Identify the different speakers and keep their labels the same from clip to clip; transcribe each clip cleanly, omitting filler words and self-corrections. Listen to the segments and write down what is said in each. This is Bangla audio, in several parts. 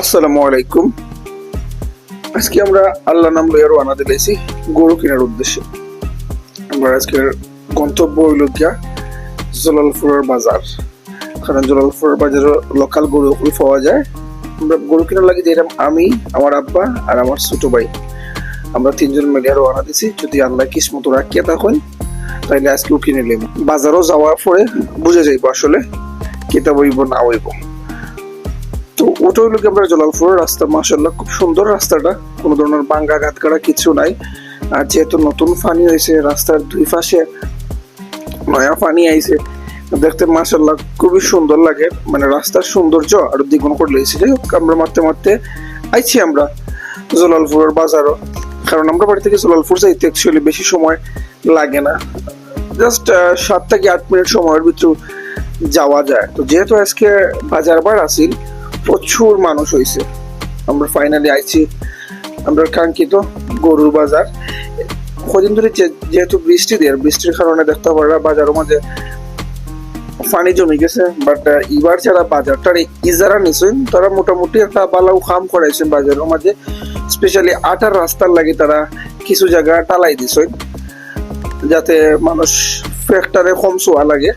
Speaker 1: আসসালামু আলাইকুম। আজকে আমরা আল্লাহ নাম লইয়া রওনা দিয়েছি গরু কেনার উদ্দেশ্যে। আমরা আজকের গন্তব্য হইল গিয়া জলালপুরের বাজার, কারণ জলালপুরের বাজারে লোকাল গরু পাওয়া যায়। আমরা গরু কেনার লাগে যেরকম আমি, আমার আব্বা আর আমার ছোট ভাই, আমরা তিনজন মিলিয়ে রওনা দিছি। যদি আল্লাহ কিসমত রাখিয়া তখন তাইলে আজকেও কিনে নিলাম। বাজারও যাওয়ার পরে বুঝে যাইব আসলে কেতা বইব না হইব। তো ওটা হইলো কি আমরা জলালপুরের রাস্তা, মাশাআল্লাহ খুব সুন্দর রাস্তাটা, কোনো ধরনের ভাঙ্গা গাতকাটা কিছু নাই। আর যেহেতু নতুন পানি হয়েছে, রাস্তার দুই পাশে নয়া পানি আইছে, দেখতে মাশাআল্লাহ খুবই সুন্দর লাগে। মানে রাস্তার সৌন্দর্য আরো দ্বিগুণ করে লেগেছে। যাই হোক, আমরা মারতে মারতে আইছি আমরা জলালপুরের বাজারও, কারণ আমরা বাড়ি থেকে জলালপুর যাইতে অ্যাকচুয়ালি বেশি সময় লাগে না, জাস্ট 7 থেকে 8 মিনিট সময়ের ভিতরে যাওয়া যায়। তো যেহেতু আজকে বাজার বার আসিল, প্রচুর মানুষ হয়েছে, আমরা ফাইনালি আইছি আমরা কাঙ্ক্ষিত গরুর বাজার। কদিন ধরে যেহেতু বৃষ্টির কারণে দেখতে পারা বাজারের মাঝে পানি জমে গেছে। বাট এবার যারা বাজারটার ইজারা নিছেন তারা মোটামুটি একটা বালাও কাম করাইছেন বাজারের মাঝে। স্পেশালি আটার রাস্তার লাগে তারা কিছু জায়গা টালাই দিছেন, যাতে মানুষ ফ্যাক্টরে কম ছোঁয়া লাগে।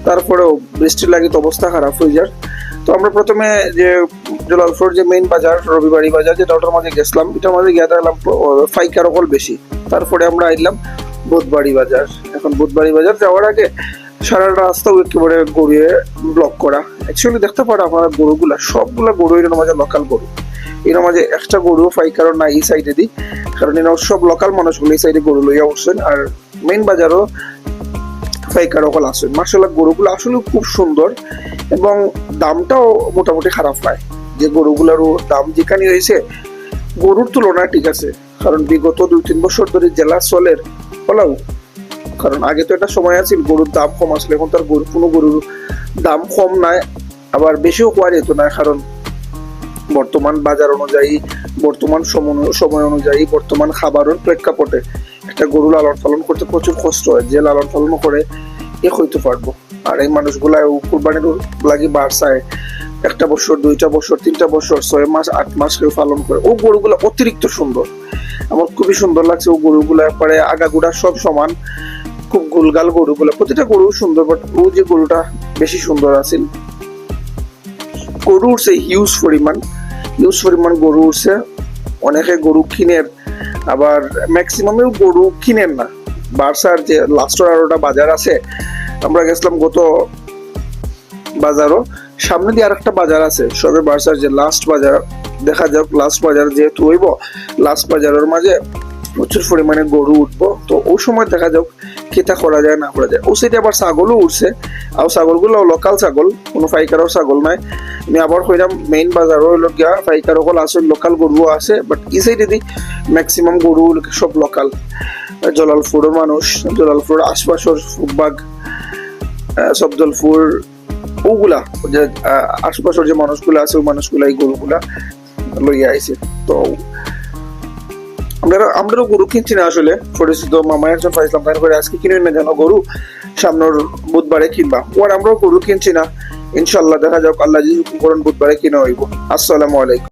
Speaker 1: তারপরেও বৃষ্টির লাগে তো অবস্থা খারাপ হয়ে যায়। তো আমরা প্রথমে যে জলালপুর যে মেইন বাজার, রবিবাড়ি বাজার, যেটা ওটার মাঝে গেছিলাম, এটার মাঝে গিয়ে দেখলাম ফাইকার অকল বেশি। তারপরে আমরা আইলাম বুধবাড়ি বাজার। এখন বুধবাড়ি বাজার যাওয়ার আগে সারা রাস্তাও একেবারে গরুয়ে ব্লক করা। অ্যাকচুয়ালি দেখতে পারো আপনারা গরুগুলা সবগুলা গরু এর মাঝে লোকাল গরু, এর মাঝে একটা গরু ফাইকারও না এই সাইডে দিই, কারণ এরা সব লোকাল মানুষগুলো এই সাইডে গরু লইয়া উঠছেন। আর মেইন বাজারও ফাইকার অকল আসেন। মাশাআল্লাহ গরুগুলো আসলে খুব সুন্দর এবং দামটাও মোটামুটি খারাপ নয়। যে গরুগুলোরও দাম যেখানে হয়েছে গরুর তুলনায় ঠিক আছে, কারণ বিগত 2-3 বছর ধরে জেলা চলের ফলাও, কারণ আগে তো একটা সময় আছে গরুর দাম কম আসলে, এখন তার কোনো গরুর দাম কম নাই, আবার বেশিও হওয়া যেত না। কারণ বর্তমান বাজার অনুযায়ী, বর্তমান সময় অনুযায়ী, বর্তমান খাবারের প্রেক্ষাপটে একটা গরু লালন পালন করতে প্রচুর কষ্ট হয়। যে লালন পালন করে হইতে পারবো, আর এই মানুষগুলা কুরবানির লাগি বাড়ছায় 1 বছর, 2 বছর, 3 বছর, 6 মাস, 8 মাস কেউ পালন করে। ও গরুগুলা অতিরিক্ত সুন্দর, আমার খুবই সুন্দর লাগছে। ও গরুগুলা একবারে আগাগোড়া সব সমান, খুব গুলগাল গরুগুলা, প্রতিটা গরু সুন্দর। বাট ও যে গরুটা বেশি সুন্দর আছে, গরু উঠছে হিউজ পরিমাণ গরু উঠছে। অনেকে গরু কিনের, আবার ম্যাক্সিমামেও গরু কিনেন না। বার্সার যে লাস্টের আরোটা বাজার আছে, আমরা গেছিলাম গত বাজারও, সামনে দিয়ে আর একটা বাজার আছে সবে বার্সার যে লাস্ট বাজার। দেখা যাক লাস্ট বাজার যেহেতু হইব, লাস্ট বাজারের মাঝে প্রচুর পরিমাণে গরু উঠবো। তো ওই সময় দেখা যাক কেতা করা যায় না করা যায়। ও সাইডে আবার ছাগলও উঠছে, আর ছাগলগুলো লোকাল ছাগল, কোনো ফাইকারও ছাগল নাই। আমি আবার কইলাম মেইন বাজারও হইল গিয়া ফাইকার সকল আছে, লোকাল গরুও আছে। বাট এই সাইডে দি ম্যাক্সিমাম গরু সব লোকাল। জলালপুরের মানুষ, জলালপুর আশপাশের ফুকবাগ, সবদলপুর, ওগুলা যে আশপাশের যে মানুষগুলো আছে, ওই মানুষগুলা এই গরুগুলা লইয়া আইছে। তো আমরাও গরু কিনছি না আসলে, পরিচিত মামা একজন পাইছিলাম, তাই করে আজকে কিনে না যেন গরু সামনের বুধবারে কিনবা। ওর আমরাও গরু কিনছি না, ইনশাল্লাহ দেখা যাক, আল্লাহ যদি বুধবারে কিনে হইব। আসসালামু আলাইকুম।